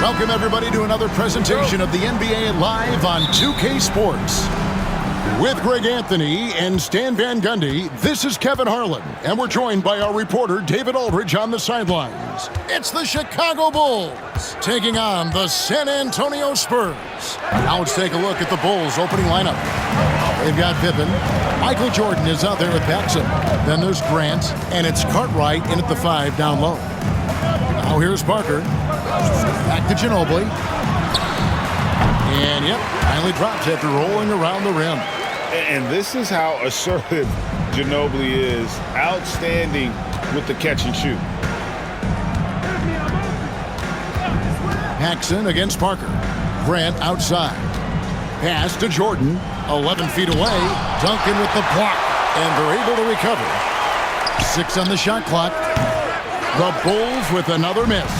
Welcome, everybody, to another presentation of the NBA Live on 2K Sports. With Greg Anthony and Stan Van Gundy, this is Kevin Harlan, and we're joined by our reporter, David Aldridge, on the sidelines. It's the Chicago Bulls taking on the San Antonio Spurs. Now let's take a look at the Bulls' opening lineup. They've got Pippen. Michael Jordan is out there with Paxson. Then there's Grant, and it's Cartwright in at the 5 down low. Now here's Parker. Back to Ginobili. And, yep, finally drops after rolling around the rim. And this is how assertive Ginobili is. Outstanding with the catch and shoot. Paxson against Parker. Grant outside. Pass to Jordan. 11 feet away. Duncan with the block. And they're able to recover. 6 on the shot clock. The Bulls with another miss.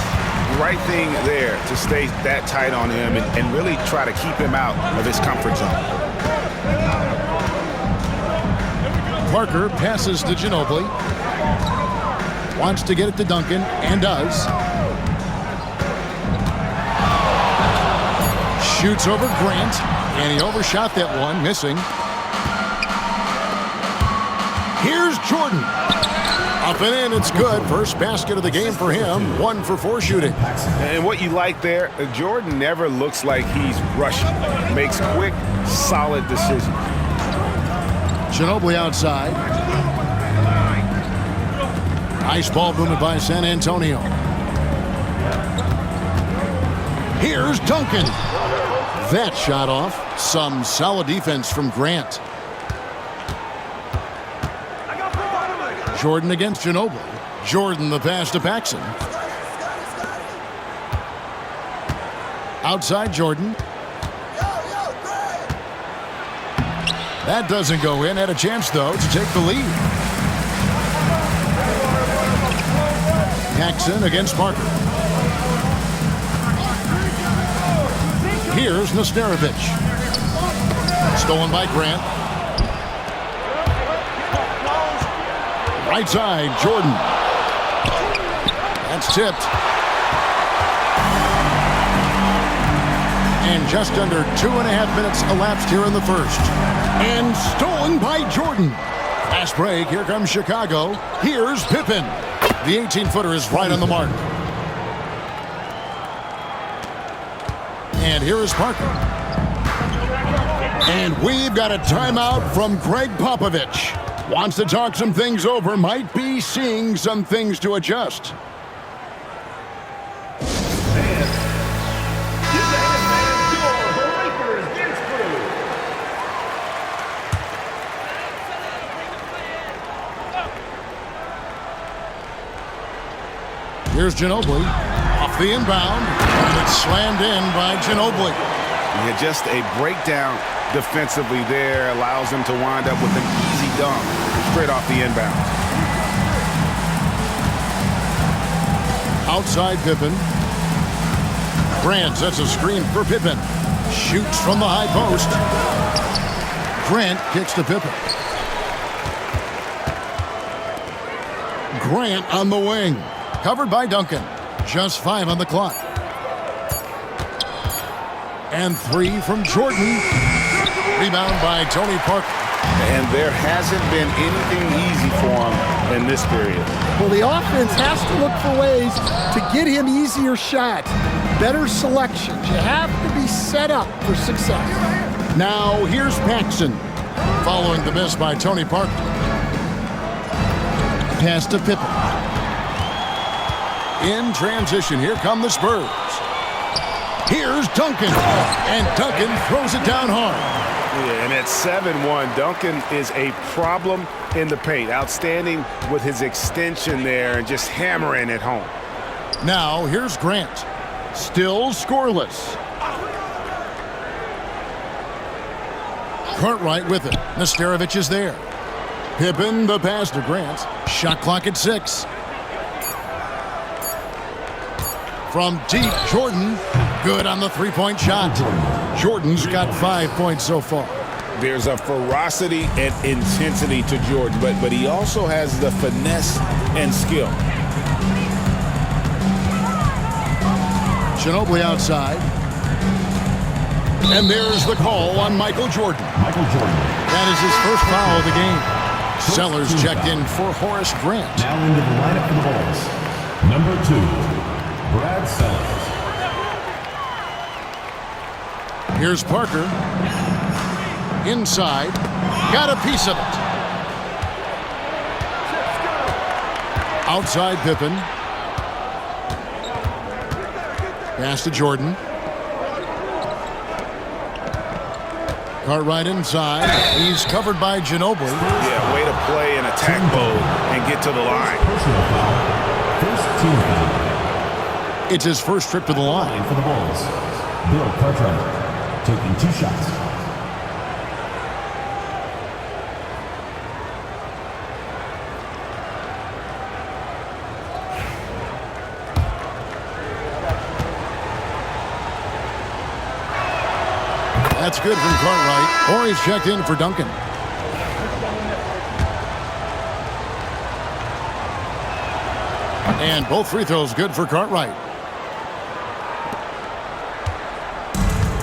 Right thing there to stay that tight on him and really try to keep him out of his comfort zone. Parker passes to Ginobili. Wants to get it to Duncan, and does. Shoots over Grant, and he overshot that one, missing. Here's Jordan. Up and in, it's good. First basket of the game for him. 1 for 4 shooting. And what you like there, Jordan never looks like he's rushing. Makes quick, solid decisions. Ginobili outside. Nice ball movement by San Antonio. Here's Duncan. That shot off. Some solid defense from Grant. Jordan against Ginobili. Jordan the pass to Paxson. Outside Jordan. That doesn't go in. Had a chance, though, to take the lead. Paxson against Parker. Here's Nesterovic. Stolen by Grant. Right side, Jordan. That's tipped. And just under 2.5 minutes elapsed here in the first. And stolen by Jordan. Fast break. Here comes Chicago. Here's Pippen. The 18-footer is right on the mark. And here is Parker. And we've got a timeout from Greg Popovich. Wants to talk some things over. Might be seeing some things to adjust. Here's Ginobili. Off the inbound. And it's slammed in by Ginobili. Yeah, just a breakdown defensively there. Allows him to wind up with an easy dunk straight off the inbound. Outside Pippen. Grant sets a screen for Pippen. Shoots from the high post. Grant kicks to Pippen. Grant on the wing. Covered by Duncan. Just 5 on the clock. And 3 from Jordan. Rebound by Tony Parker. And there hasn't been anything easy for him in this period. Well, the offense has to look for ways to get him easier shots, better selections. You have to be set up for success. Now here's Paxson. Following the miss by Tony Parker. Pass to Pippen. In transition, here come the Spurs. Here's Duncan. And Duncan throws it down hard. Yeah, and at 7-1, Duncan is a problem in the paint. Outstanding with his extension there and just hammering it home. Now here's Grant. Still scoreless. Cartwright with it. Nesterovic is there. Pippen the pass to Grant. Shot clock at 6. From deep, Jordan. Good on the three-point shot. Jordan's got 5 points so far. There's a ferocity and intensity to Jordan, but he also has the finesse and skill. Ginobili outside. And there's the call on Michael Jordan. That is his first foul of the game. Sellers checked in for Horace Grant. Now into the lineup for the Bulls. Number 2, Brad Sellers. Here's Parker. Inside. Got a piece of it. Outside Pippen. Pass to Jordan. Cartwright inside. He's covered by Ginobili. Yeah, way to play in attack mode and get to the line. Personal foul. First team foul. It's his first trip to the line. For the Bulls, Bill Cartwright taking 2 shots. That's good from Cartwright. Or he's checked in for Duncan. And both free throws good for Cartwright.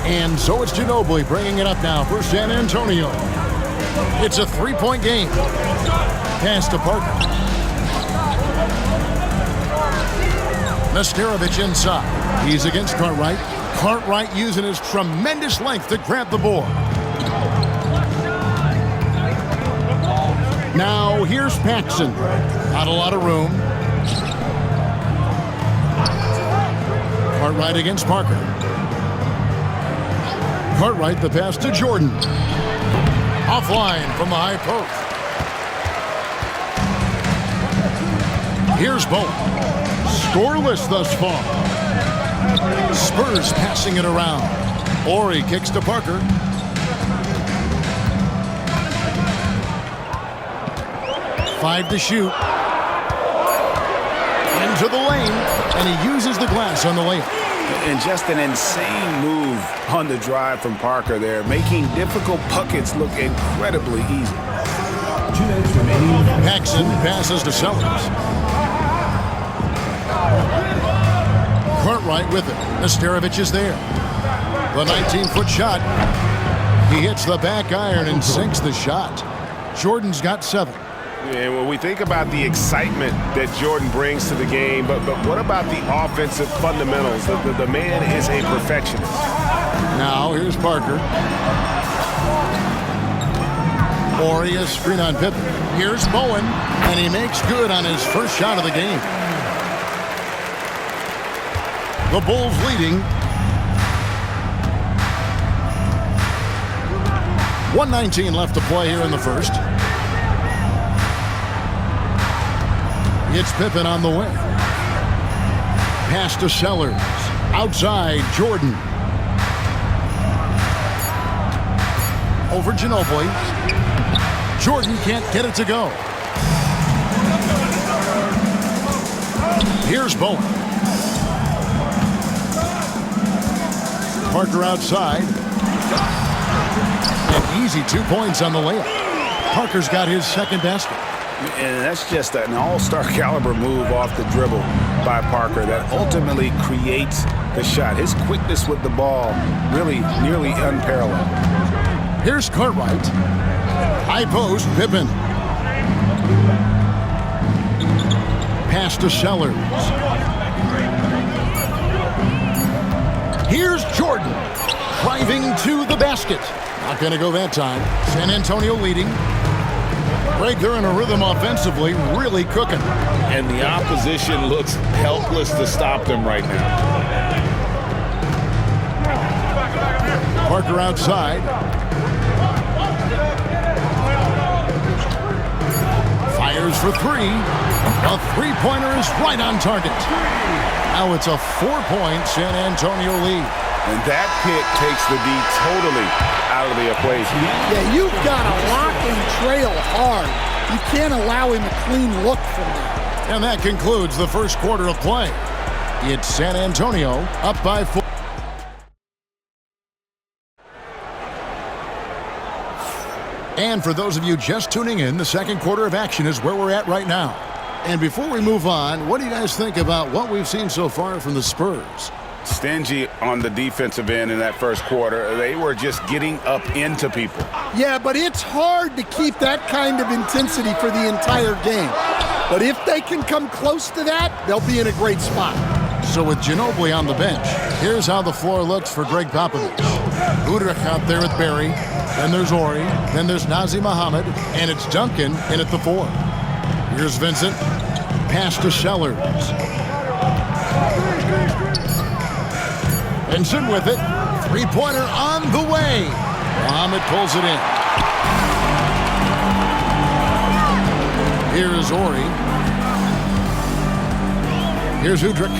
And so it's Ginobili bringing it up now for San Antonio. It's a 3-point game. Pass to Parker. Nesterovic inside. He's against Cartwright. Cartwright using his tremendous length to grab the board. Now here's Paxson. Not a lot of room. Cartwright against Parker. Cartwright the pass to Jordan. Offline from the high post. Here's Bowen. Scoreless thus far. Spurs passing it around. Ori kicks to Parker. Five to shoot. Into the lane, and he uses the glass on the layup. And just an insane move on the drive from Parker there, making difficult buckets look incredibly easy. 2 minutes remaining. Paxson passes to Sellers. Cartwright with it. Nesterovic is there. The 19-foot shot. He hits the back iron and sinks the shot. Jordan's got 7. And when we think about the excitement that Jordan brings to the game, but what about the offensive fundamentals? The man is a perfectionist. Now here's Parker. Ori is screen on Pippen. Here's Bowen, and he makes good on his first shot of the game. The Bulls leading. 1:19 left to play here in the first. It's Pippen on the way. Pass to Sellers. Outside, Jordan. Over Ginobili. Jordan can't get it to go. Here's Bowen. Parker outside. An easy 2 points on the layup. Parker's got his second basket. And that's just an all-star caliber move off the dribble by Parker that ultimately creates the shot. His quickness with the ball really nearly unparalleled. Here's Cartwright. High post, Pippen. Pass to Sellers. Here's Jordan. Driving to the basket. Not going to go that time. San Antonio leading. Greg, they're in a rhythm offensively, really cooking. And the opposition looks helpless to stop them right now. Parker outside. Fires for 3. A three-pointer is right on target. Now it's a 4-point San Antonio lead. And that pick takes the D totally out of the equation. Yeah, you've got to lock and trail hard. You can't allow him a clean look from that. And that concludes the first quarter of play. It's San Antonio up by 4. And for those of you just tuning in, the second quarter of action is where we're at right now. And before we move on, what do you guys think about what we've seen so far from the Spurs? stingy on the defensive end in that first quarter. They were just getting up into people. Yeah, but it's hard to keep that kind of intensity for the entire game. But if they can come close to that, they'll be in a great spot. So with Ginobili on the bench, here's how the floor looks for Greg Popovich. Udrich out there with Barry. Then there's Ori. Then there's Nazir Muhammad. And it's Duncan in at the 4. Here's Vincent. Pass to Sellers. Vincent with it. Three-pointer on the way. Muhammad pulls it in. Here is Ori. Here's Udrich.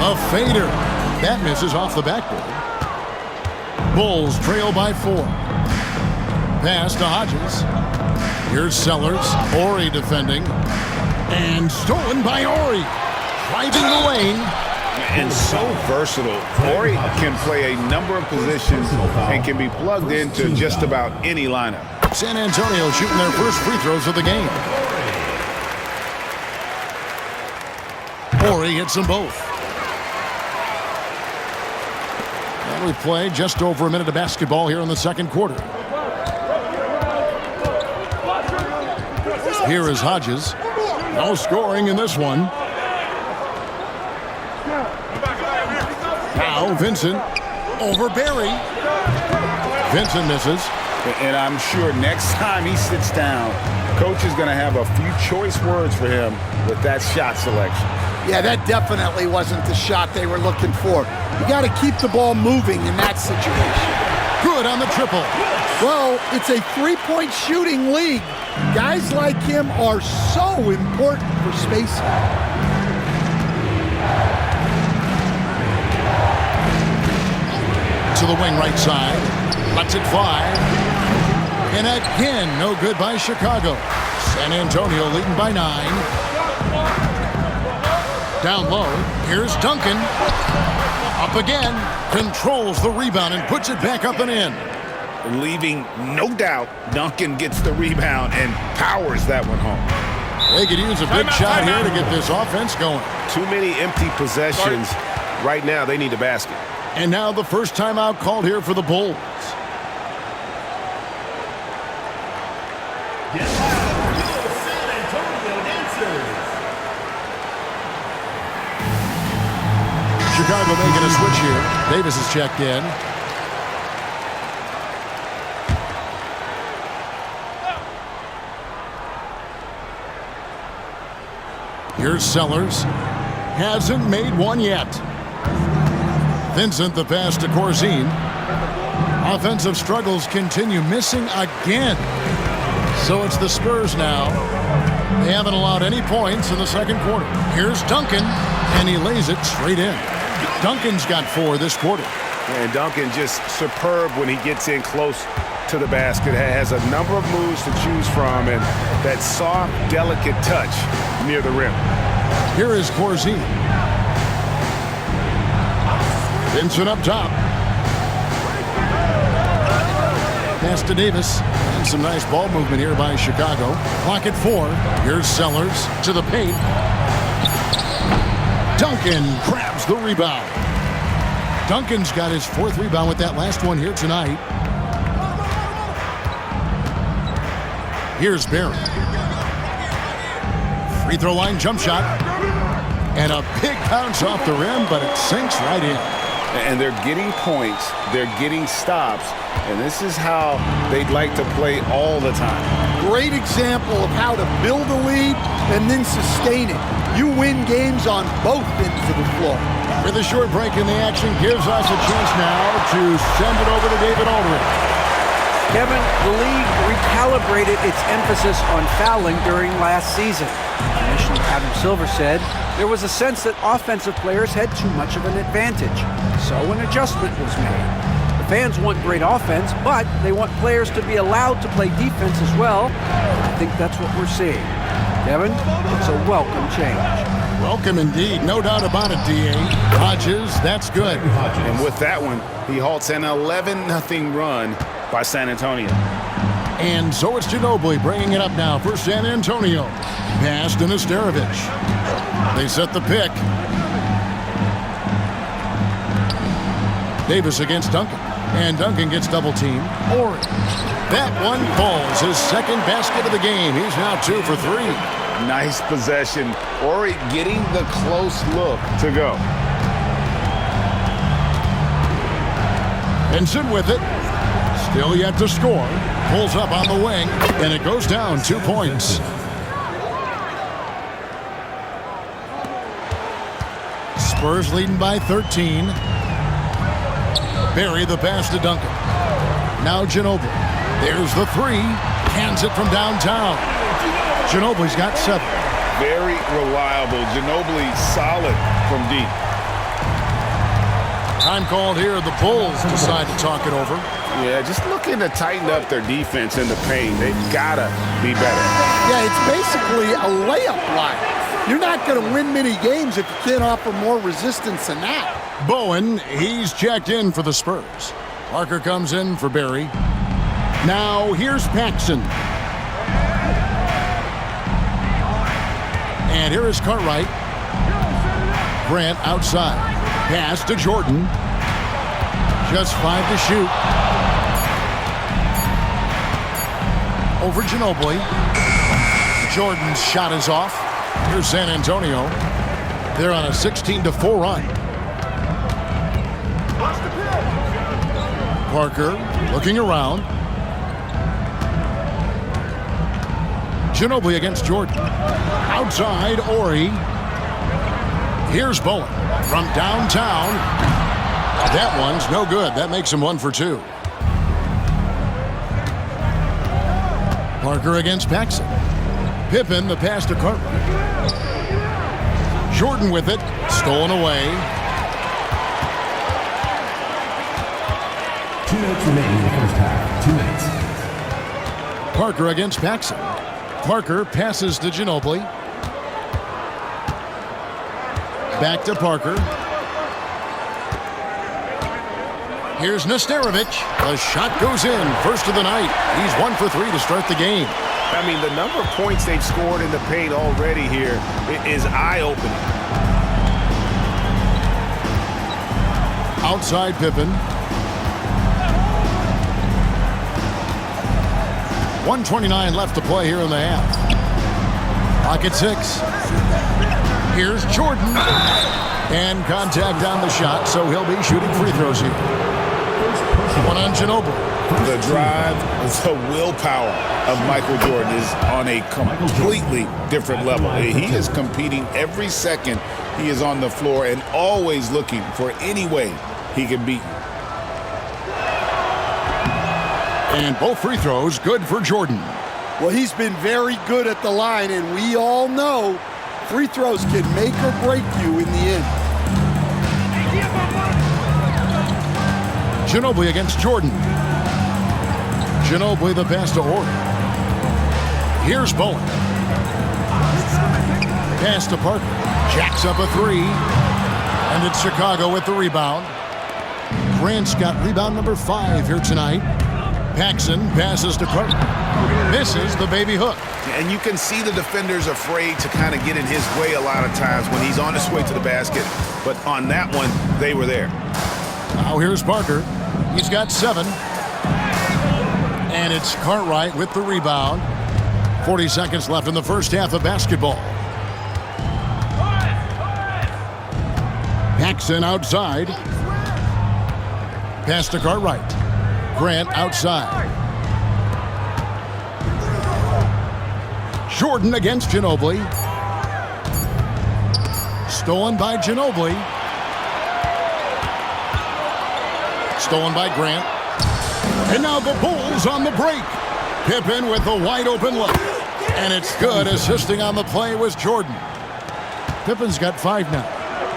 A fader. That misses off the backboard. Bulls trail by 4. Pass to Hodges. Here's Sellers. Ori defending. And stolen by Ori. Driving the lane. And so versatile. Ori can play a number of positions and can be plugged into just about any lineup. San Antonio shooting their first free throws of the game. Ori hits them both. And we play just over a minute of basketball here in the second quarter. Here is Hodges. No scoring in this one. Now Vincent over Barry. Vincent misses. And I'm sure next time he sits down, coach is going to have a few choice words for him with that shot selection. Yeah, that definitely wasn't the shot they were looking for. You got to keep the ball moving in that situation. Good on the triple. Well, it's a three-point shooting league. Guys like him are so important for spacing. To the wing right side. Lets it fly. And again, no good by Chicago. San Antonio leading by 9. Down low, here's Duncan. Up again, controls the rebound and puts it back up and in. Leaving no doubt, Duncan gets the rebound and powers that one home. They could use a big shot here to get this offense going. Too many empty possessions. Right now, they need a basket. And now the first timeout called here for the Bulls. Chicago making a switch here. Davis is checked in. Here's Sellers. Hasn't made one yet. Vincent the pass to Corzine. Offensive struggles continue, missing again. So it's the Spurs now. They haven't allowed any points in the second quarter. Here's Duncan, and he lays it straight in. Duncan's got 4 this quarter. And Duncan just superb when he gets in close to the basket. Has a number of moves to choose from, and that soft, delicate touch near the rim. Here is Corzine. Vincent up top. Pass to Davis. And some nice ball movement here by Chicago. Clock at 4. Here's Sellers to the paint. Duncan grabs the rebound. Duncan's got his 4th rebound with that last one here tonight. Here's Barry. Free throw line jump shot. And a big bounce off the rim, but it sinks right in. And they're getting points, they're getting stops, and this is how they'd like to play all the time. Great example of how to build a lead and then sustain it. You win games on both ends of the floor. With a short break in the action gives us a chance now to send it over to David Aldridge. Kevin, the league recalibrated its emphasis on fouling during last season. Commissioner Adam Silver said there was a sense that offensive players had too much of an advantage, so an adjustment was made. The fans want great offense, but they want players to be allowed to play defense as well. I think that's what we're seeing. Kevin, it's a welcome change. Welcome indeed, no doubt about it, D.A. Hodges, that's good. And with that one, he halts an 11-0 run by San Antonio. And so it's Ginobili bringing it up now for San Antonio. Pass to Nesterovic. They set the pick. Davis against Duncan. And Duncan gets double-teamed. Ori. That one falls. His second basket of the game. He's now 2 for 3. Nice possession. Ori getting the close look to go. Benson with it. Still yet to score. Pulls up on the wing. And it goes down 2 points. Spurs leading by 13. Barry the pass to Duncan. Now Ginobili. There's the 3. Hands it from downtown. Ginobili's got 7. Very reliable. Ginobili solid from deep. Time called here. The Bulls decide to talk it over. Yeah, just looking to tighten up their defense in the paint. They've got to be better. Yeah, it's basically a layup line. You're not going to win many games if you can't offer more resistance than that. Bowen, he's checked in for the Spurs. Parker comes in for Barry. Now here's Paxson. And here is Cartwright. Grant outside. Pass to Jordan. Just 5 to shoot. Over Ginobili. Jordan's shot is off. Here's San Antonio. They're on a 16-4 run. Parker looking around. Ginobili against Jordan. Outside, Ori. Here's Bowen from downtown. That one's no good. That makes him 1 for 2. Parker against Paxson. Pippen, the pass to Cartwright. Jordan with it. Stolen away. 2 minutes remaining in the first half. 2 minutes. Parker against Paxson. Parker passes to Ginobili. Back to Parker. Here's Nesterovic. The shot goes in. First of the night. He's 1 for 3 to start the game. I mean, the number of points they've scored in the paint already here is eye-opening. Outside Pippen. 1:29 left to play here in the half. Clock at 6. Here's Jordan. And contact on the shot, so he'll be shooting free throws here. One on Ginobili. The drive, the willpower of Michael Jordan is on a completely different level. He is competing every second he is on the floor and always looking for any way he can beat you. And both free throws good for Jordan. Well, he's been very good at the line, and we all know free throws can make or break you in the end. Ginobili against Jordan. Ginobili the pass to Ori. Here's Bowen. Pass to Parker. Jacks up a 3. And it's Chicago with the rebound. Grant's got rebound number 5 here tonight. Paxson passes to Carter. Misses the baby hook. And you can see the defenders afraid to kind of get in his way a lot of times when he's on his way to the basket. But on that one, they were there. Now here's Parker. He's got 7. And it's Cartwright with the rebound. 40 seconds left in the first half of basketball. Paxson outside. Pass to Cartwright. Grant outside. Jordan against Ginobili. Stolen by Ginobili. Stolen by Grant. And now the Bulls on the break. Pippen with the wide open look. And it's good. Assisting on the play was Jordan. Pippen's got 5 now.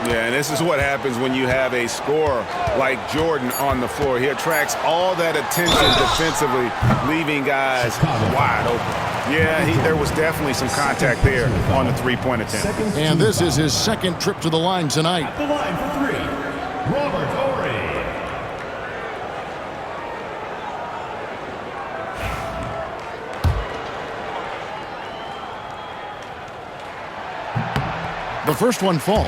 Yeah, and this is what happens when you have a scorer like Jordan on the floor. He attracts all that attention defensively, leaving guys wide open. Yeah, there was definitely some contact there on the three-point attempt. And this is his second trip to the line tonight. At the line for 3, Robert Horry. The first one falls.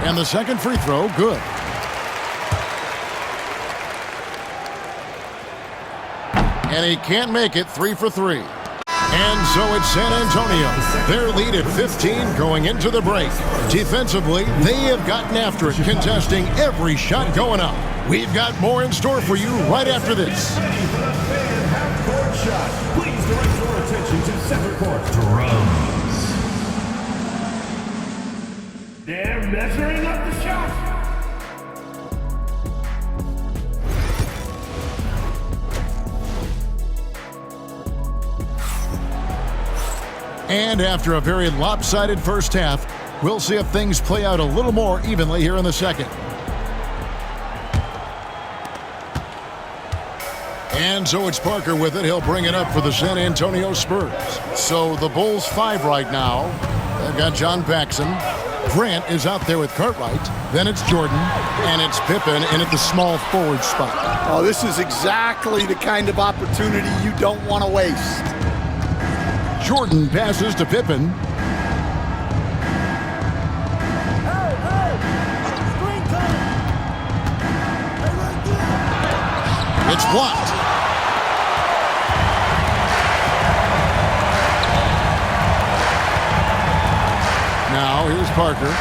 And the second free throw, good. And he can't make it. 3 for 3. And so it's San Antonio. Their lead at 15 going into the break. Defensively, they have gotten after it, contesting every shot going up. We've got more in store for you right after this. Half-court shot. Please direct your attention to center court. Drums. They're measuring up the shot. And after a very lopsided first half, we'll see if things play out a little more evenly here in the second. And so it's Parker with it. He'll bring it up for the San Antonio Spurs. So the Bulls 5 right now. They've got John Paxson. Grant is out there with Cartwright. Then it's Jordan. And it's Pippen in at the small forward spot. Oh, this is exactly the kind of opportunity you don't want to waste. Jordan passes to Pippen. It's blocked. Now here's Parker.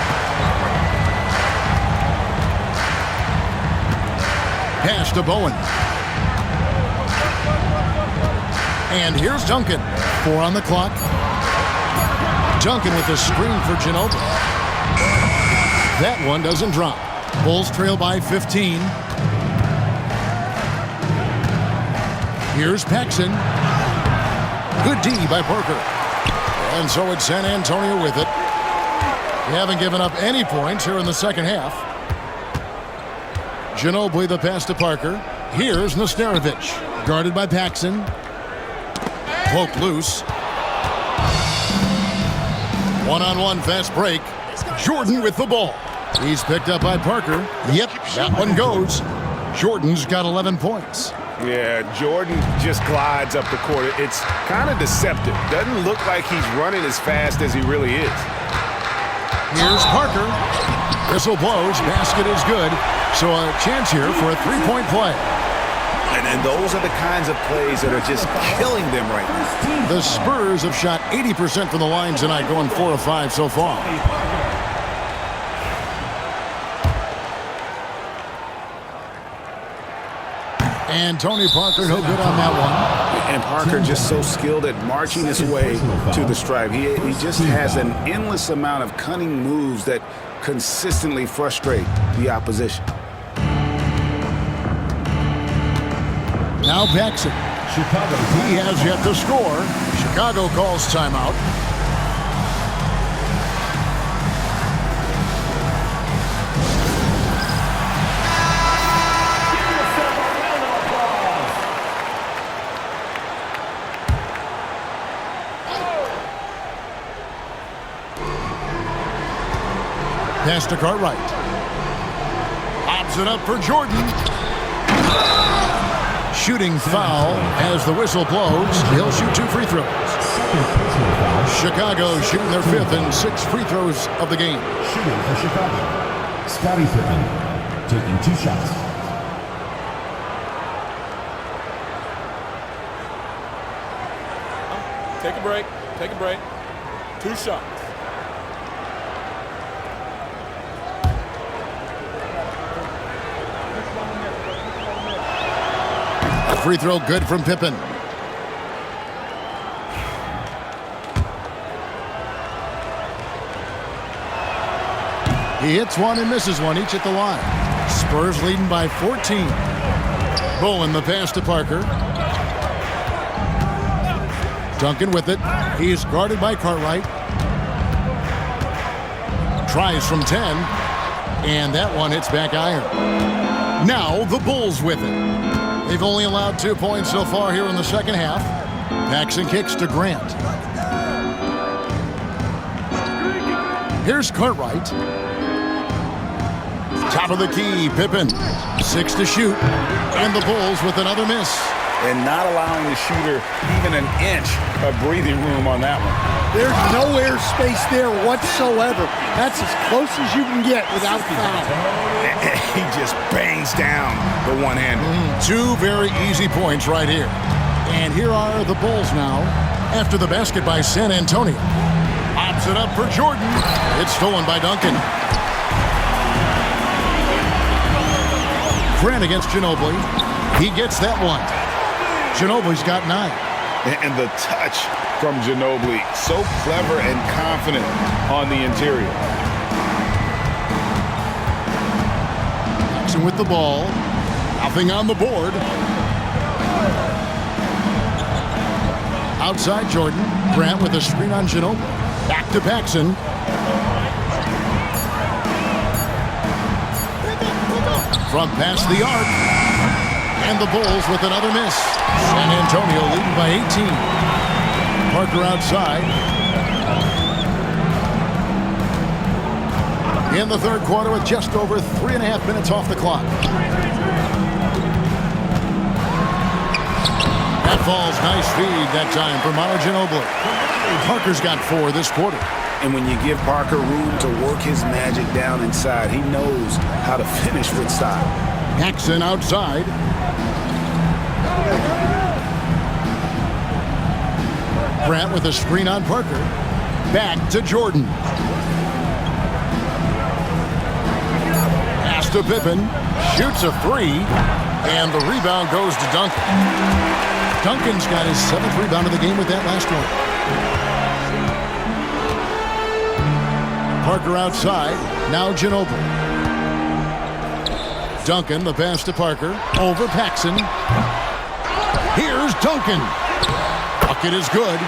Pass to Bowen. And here's Duncan. 4 on the clock. Duncan with the screen for Ginobili. That one doesn't drop. Bulls trail by 15. Here's Paxson. Good D by Parker. And so it's San Antonio with it. They haven't given up any points here in the second half. Ginobili the pass to Parker. Here's Nesterovic. Guarded by Paxson. Poke loose. One-on-one fast break. Jordan with the ball. He's picked up by Parker. Yep, that one goes. Jordan's got 11 points. Yeah, Jordan just glides up the court. It's kind of deceptive. Doesn't look like he's running as fast as he really is. Here's Parker. Whistle blows. Basket is good. So a chance here for a three-point play. And those are the kinds of plays that are just killing them right now. The Spurs have shot 80% from the line tonight, going 4 of 5 so far. And Tony Parker, no good on that one. And Parker just so skilled at marching his way to the stripe. He just has an endless amount of cunning moves that consistently frustrate the opposition. Now Paxson. He has yet to score. Chicago calls timeout. Pass to Cartwright. Lobs it up for Jordan. Shooting foul as the whistle blows. He'll shoot 2 free throws. Chicago shooting their 5th and 6th free throws of the game. Shooting for Chicago. Scottie Pippen taking 2 shots. Take a break. Take a break. 2 shots. Free throw good from Pippen. He hits one and misses one, each at the line. Spurs leading by 14. Bowen the pass to Parker. Duncan with it. He's guarded by Cartwright. Tries from 10. And that one hits back iron. Now the Bulls with it. They've only allowed 2 points so far here in the second half. Paxson kicks to Grant. Here's Cartwright. Top of the key, Pippen. 6 to shoot. And the Bulls with another miss. and not allowing the shooter even an inch of breathing room on that one. There's no airspace there whatsoever. That's as close as you can get without foul. He just bangs down the one-hander. Two very easy points right here. And here are the Bulls now after the basket by San Antonio. Pops it up for Jordan. It's stolen by Duncan. Grant against Ginobili. He gets that one. Ginobili's got 9. And the touch from Ginobili, so clever and confident on the interior. Jackson with the ball. Nothing on the board. Outside Jordan. Grant with a screen on Ginobili. Back to Paxson. From past the arc. And the Bulls with another miss. San Antonio leading by 18. Parker outside. In the third quarter with just over 3.5 minutes off the clock. That falls. Nice feed that time for Manu Ginobili. Parker's got 4 this quarter. And when you give Parker room to work his magic down inside, he knows how to finish with style. Paxson outside. Grant with a screen on Parker. Back to Jordan. Pass to Pippen. Shoots a 3. And the rebound goes to Duncan. Duncan's got his 7th rebound of the game with that last one. Parker outside. Now Ginobili. Duncan, the pass to Parker. Over Paxson. Here's Duncan. Bucket is good.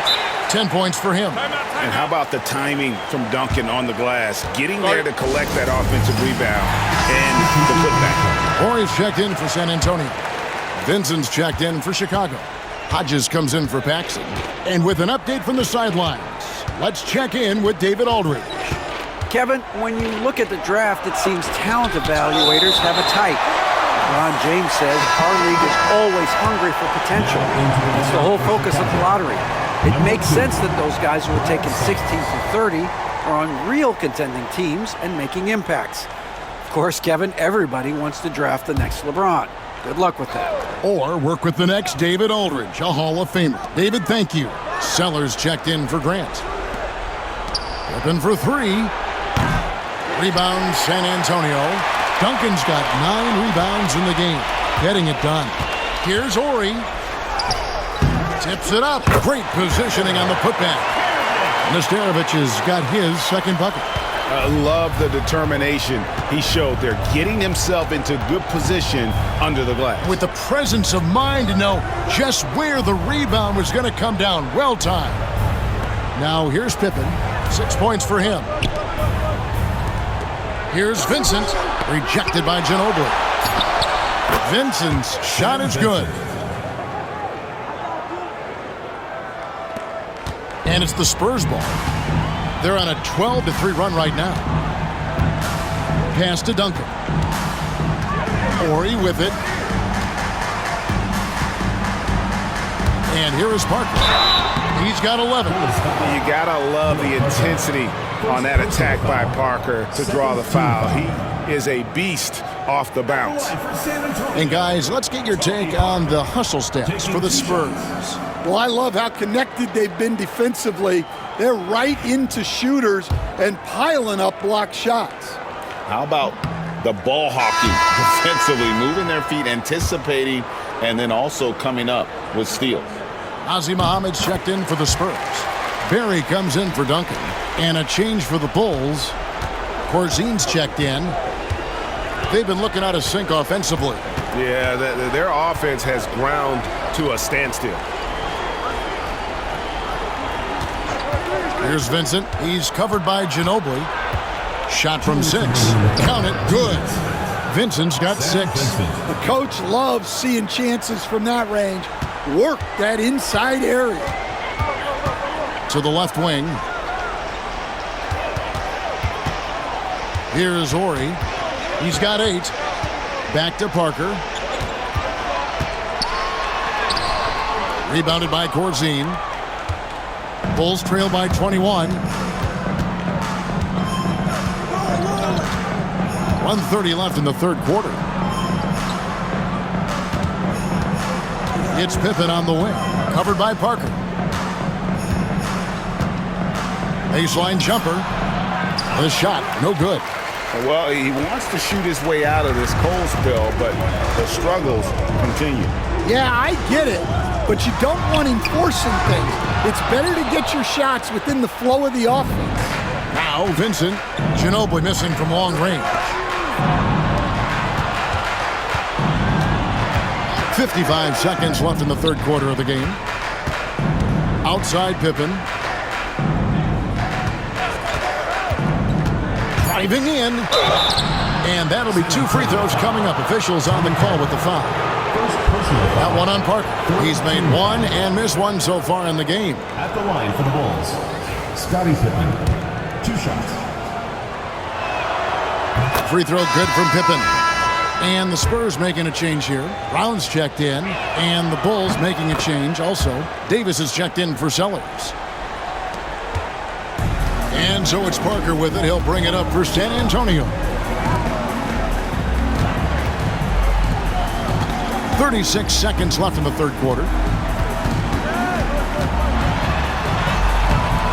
10 points for him. And how about the timing from Duncan on the glass? Getting there to collect that offensive rebound and the putback. Horry's checked in for San Antonio. Vincent's checked in for Chicago. Hodges comes in for Paxson. And with an update from the sidelines, let's check in with David Aldridge. Kevin, when you look at the draft, it seems talent evaluators have a type. Ron James says our league is always hungry for potential. It's the whole focus of the lottery. It makes sense that those guys who are taken 16 through 30 are on real contending teams and making impacts. Of course, Kevin, everybody wants to draft the next LeBron. Good luck with that. Or work with the next David Aldridge, a Hall of Famer. David, thank you. Sellers checked in for Grant. Open for 3. Rebound, San Antonio. Duncan's got 9 rebounds in the game. Getting it done. Here's Horry. Tips it up. Great positioning on the putback. Nesterovic has got his 2nd bucket. I love the determination he showed there, getting himself into good position under the glass. With the presence of mind to know just where the rebound was going to come down. Well timed. Now here's Pippen. 6 points for him. Here's Vincent. Rejected by Ginobili. Vincent's shot is good. And it's the Spurs ball. They're on a 12-3 run right now. Pass to Duncan. Horry with it. And here is Parker. He's got 11. You gotta love the intensity on that attack by Parker to draw the foul. He is a beast off the bounce. And guys, let's get your take on the hustle stats for the Spurs. Well, I love how connected they've been defensively. They're right into shooters and piling up block shots. How about the ball hockey defensively, moving their feet, anticipating, and then also coming up with steals. Ozzie Muhammad's checked in for the Spurs. Barry comes in for Duncan. And a change for the Bulls. Korzine's checked in. They've been looking out of sync offensively. Yeah, their offense has ground to a standstill. Here's Vincent. He's covered by Ginobili. Shot from 6. Count it. Good. Vincent's got 6. The coach loves seeing chances from that range. Work that inside area. To the left wing. Here's Horry. He's got 8. Back to Parker. Rebounded by Corzine. Bulls trail by 21. 1:30 left in the third quarter. It's Pippen on the wing. Covered by Parker. Baseline jumper. The shot, no good. Well, he wants to shoot his way out of this cold spell, but the struggles continue. Yeah, I get it, but you don't want him forcing things. It's better to get your shots within the flow of the offense. Now, Vincent. Ginobili missing from long range. 55 seconds left in the third quarter of the game. Outside Pippen. Driving in. And that'll be 2 free throws coming up. Officials on the call with the foul. That one on Parker. He's made one and missed one so far in the game. At the line for the Bulls, Scottie Pippen. 2 shots. Free throw good from Pippen. And the Spurs making a change here. Brown's checked in. And the Bulls making a change also. Davis is checked in for Sellers. And so it's Parker with it. He'll bring it up for San Antonio. 36 seconds left in the third quarter.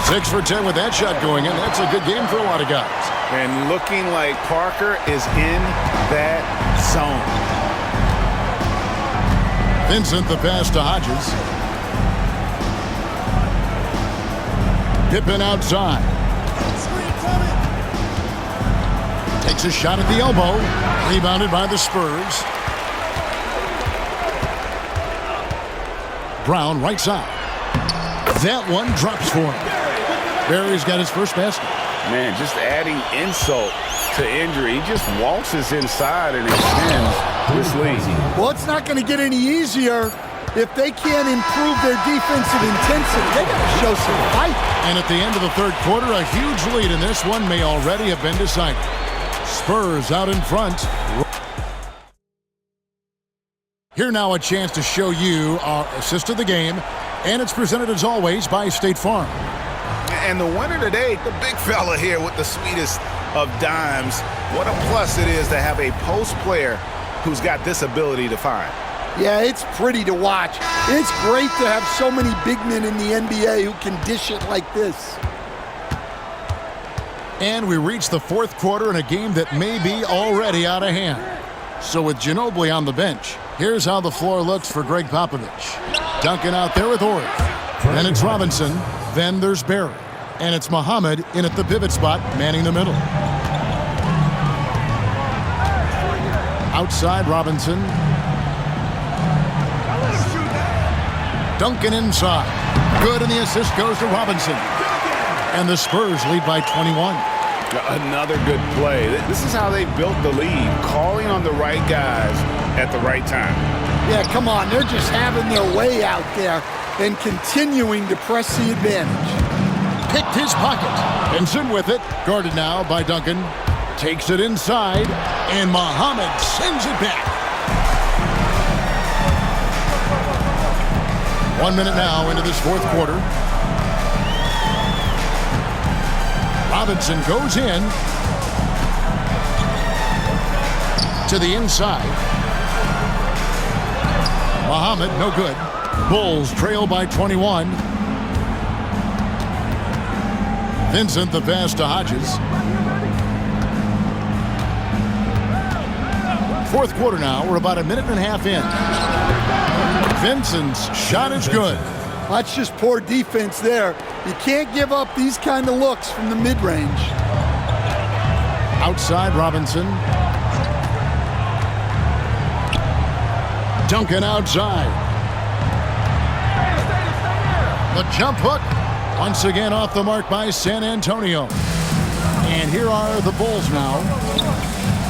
6 for 10 with that shot going in. That's a good game for a lot of guys. And looking like Parker is in that zone. Vincent, the pass to Hodges. Pippen outside. Takes a shot at the elbow. Rebounded by the Spurs. Brown right side. That one drops for him. Barry's got his first basket. Man, just adding insult to injury. He just waltzes inside and extends this lead. Well, it's not going to get any easier if they can't improve their defensive intensity. They got to show some fight. And at the end of the third quarter, a huge lead in this one may already have been decided. Spurs out in front. Here now a chance to show you our assist of the game, and it's presented as always by State Farm. And the winner today, the big fella here with the sweetest of dimes. What a plus it is to have a post player who's got this ability to find. Yeah, it's pretty to watch. It's great to have so many big men in the NBA who can dish it like this. And we reach the fourth quarter in a game that may be already out of hand. So with Ginobili on the bench, here's how the floor looks for Greg Popovich. Duncan out there with Horry. Then it's Robinson. Then there's Barry. And it's Muhammad in at the pivot spot, manning the middle. Outside Robinson. Duncan inside. Good, and the assist goes to Robinson. And the Spurs lead by 21. Another good play. This is how they built the lead, calling on the right guys at the right time. Yeah, come on. They're just having their way out there and continuing to press the advantage. Picked his pocket. Benson with it. Guarded now by Duncan. Takes it inside. And Muhammad sends it back. 1 minute now into this fourth quarter. Robinson goes in to the inside. Muhammad, no good. Bulls trail by 21. Vincent, the pass to Hodges. Fourth quarter now. We're about a minute and a half in. Vincent's shot is good. That's just poor defense there. You can't give up these kind of looks from the mid-range. Outside Robinson. Duncan outside. The jump hook. Once again off the mark by San Antonio. And here are the Bulls now.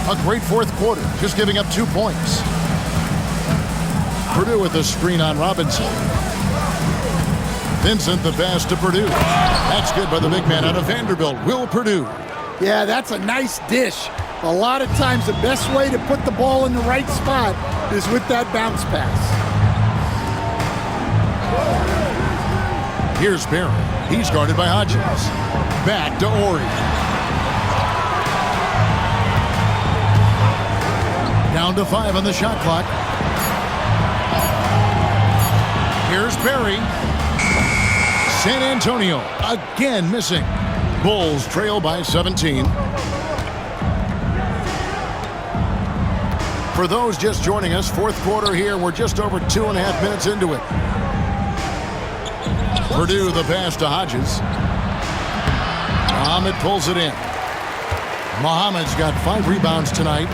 A great fourth quarter, just giving up 2 points. Purdue with a screen on Robinson. Vincent, the pass to Purdue. That's good by the big man out of Vanderbilt, Will Purdue. Yeah, that's a nice dish. A lot of times the best way to put the ball in the right spot is with that bounce pass. Here's Barry. He's guarded by Hodges. Back to Ori. Down to 5 on the shot clock. Here's Barry. San Antonio again missing. Bulls trail by 17. For those just joining us, fourth quarter here. We're just over 2.5 minutes into it. Purdue the pass to Hodges. Muhammad pulls it in. Muhammad's got 5 rebounds tonight.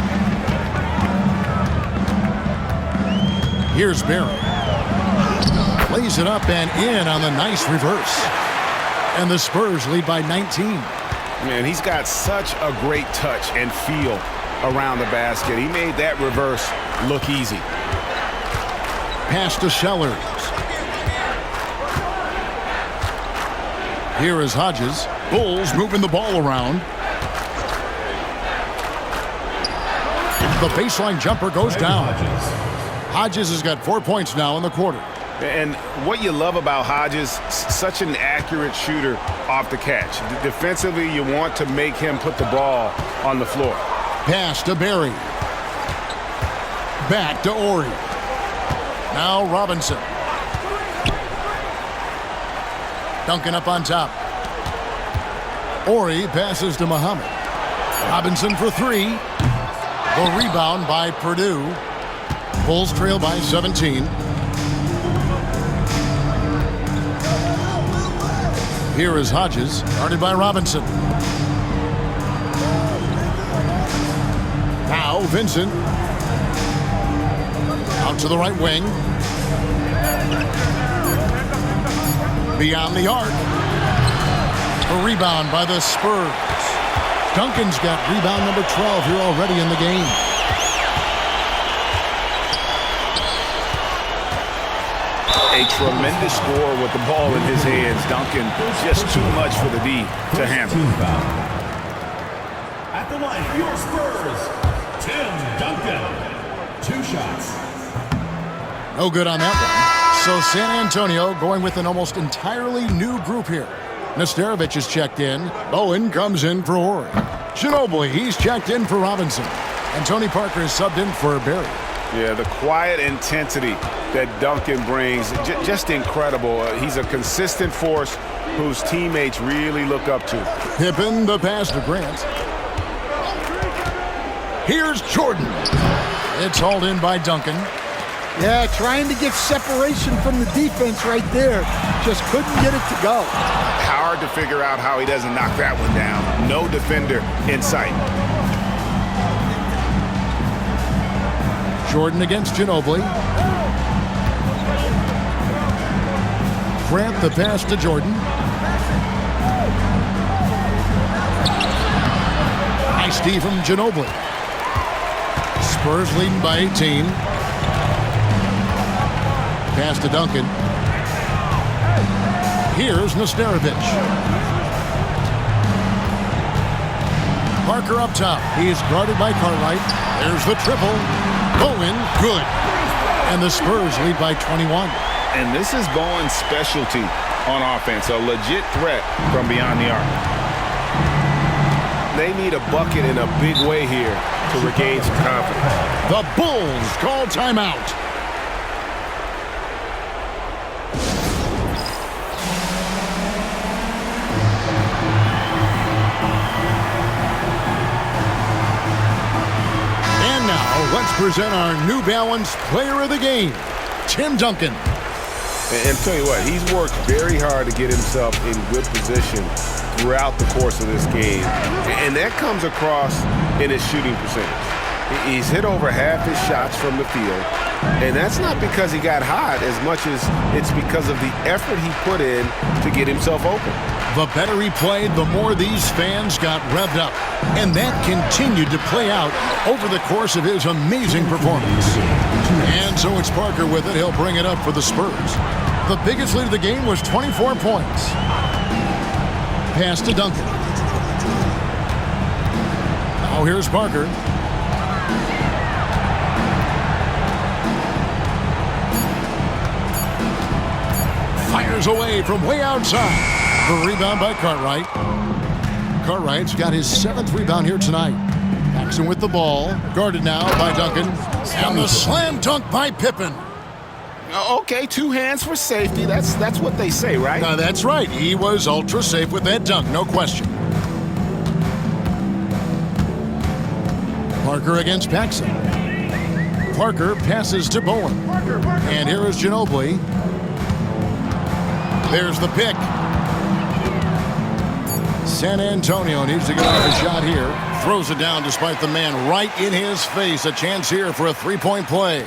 Here's Barry. Lays it up and in on the nice reverse. And the Spurs lead by 19. Man, he's got such a great touch and feel around the basket. He made that reverse look easy. Pass to Sellers. Here is Hodges. Bulls moving the ball around. The baseline jumper goes down. Hodges has got 4 points now in the quarter. And what you love about Hodges, such an accurate shooter off the catch. Defensively, you want to make him put the ball on the floor. Pass to Barry. Back to Ori. Now Robinson. Duncan up on top. Ori passes to Muhammad. Robinson for 3. The rebound by Purdue. Bulls trail by 17. Here is Hodges, guarded by Robinson. Now Vincent. Out to the right wing. Beyond the arc. A rebound by the Spurs. Duncan's got rebound number 12 here already in the game. A tremendous score with the ball in his hands. Duncan, just too much for the D to handle. At the line, your Spurs, Tim Duncan. 2 shots. No good on that one. So San Antonio going with an almost entirely new group here. Nesterovic is checked in. Bowen comes in for Ori. Ginobili, he's checked in for Robinson. And Tony Parker is subbed in for Barry. Yeah, the quiet intensity that Duncan brings, just incredible. He's a consistent force whose teammates really look up to. Pippen, the pass to Grant. Here's Jordan. It's hauled in by Duncan. Yeah, trying to get separation from the defense right there. Just couldn't get it to go. Hard to figure out how he doesn't knock that one down. No defender in sight. Jordan against Ginobili. Grant the pass to Jordan. Nice D from Ginobili. Spurs leading by 18. Pass to Duncan. Here's Nesterovic. Parker up top. He's guarded by Cartwright. There's the triple. Bowen, good. And the Spurs lead by 21. And this is Bowen's specialty on offense, a legit threat from beyond the arc. They need a bucket in a big way here to regain some confidence. The Bulls call timeout. And now, let's present our New Balance Player of the Game, Tim Duncan. And tell you what, he's worked very hard to get himself in good position throughout the course of this game. And that comes across in his shooting percentage. He's hit over half his shots from the field. And that's not because he got hot as much as it's because of the effort he put in to get himself open. The better he played, the more these fans got revved up. And that continued to play out over the course of his amazing performance. And so it's Parker with it. He'll bring it up for the Spurs. The biggest lead of the game was 24 points. Pass to Duncan. Now here's Parker. Fires away from way outside. The rebound by Cartwright. Cartwright's got his 7th rebound here tonight. Paxson with the ball. Guarded now by Duncan. And the slam dunk by Pippen. Okay, 2 hands for safety. That's what they say, right? That's right. He was ultra safe with that dunk, no question. Parker against Paxson. Parker passes to Bowen. And here is Ginobili. There's the pick. San Antonio needs to get off a shot here. Throws it down despite the man right in his face. A chance here for a 3-point play.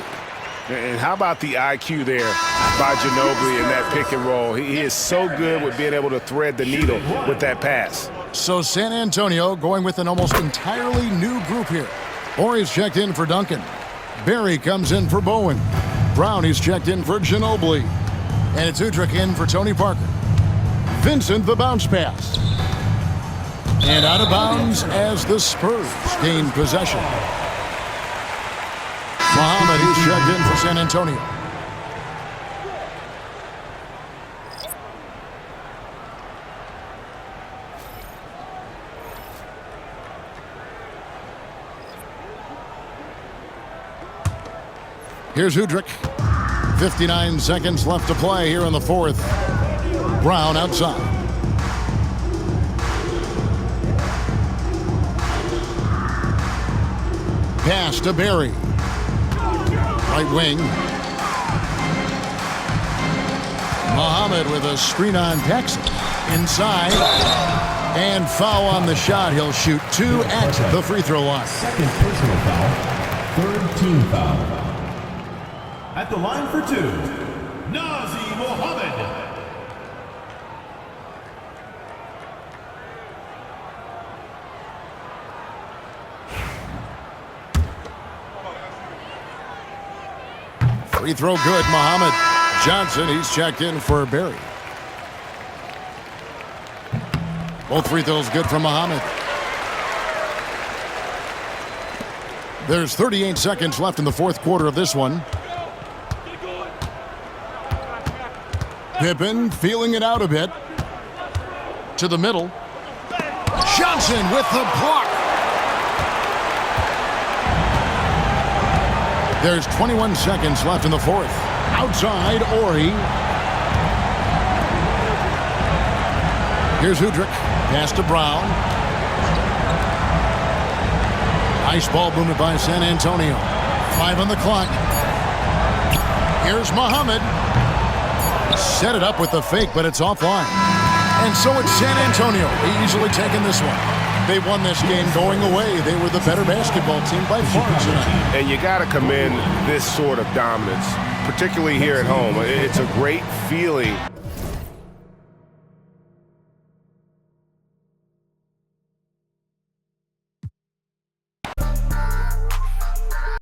And how about the IQ there by Ginobili in that pick and roll? He is so good with being able to thread the needle with that pass. So San Antonio going with an almost entirely new group here. Horry's checked in for Duncan. Barry comes in for Bowen. Brown is checked in for Ginobili. And it's Udrich in for Tony Parker. Vincent the bounce pass. And out of bounds as the Spurs gain possession. Muhammad is checked in for San Antonio. Here's Udrich. 59 seconds left to play here in the 4th. Brown outside. Pass to Barry. Right wing. Muhammad with a screen on Paxson. Inside. And foul on the shot. He'll shoot 2 at the free throw line. 2nd personal foul. 3rd team foul. At the line for 2, Nazi Mohammed. Free throw good, Muhammad. Johnson, he's checked in for Barry. Both free throws good from Muhammad. There's 38 seconds left in the 4th quarter of this one. Pippen feeling it out a bit. To the middle. Johnson with the block. There's 21 seconds left in the 4th. Outside, Horry. Here's Udrich. Pass to Brown. Nice ball movement by San Antonio. 5 on the clock. Here's Muhammad. Set it up with the fake, but it's offline. And so it's San Antonio easily taking this one. They won this game going away. They were the better basketball team by far tonight. And you got to commend this sort of dominance, particularly here at home. It's a great feeling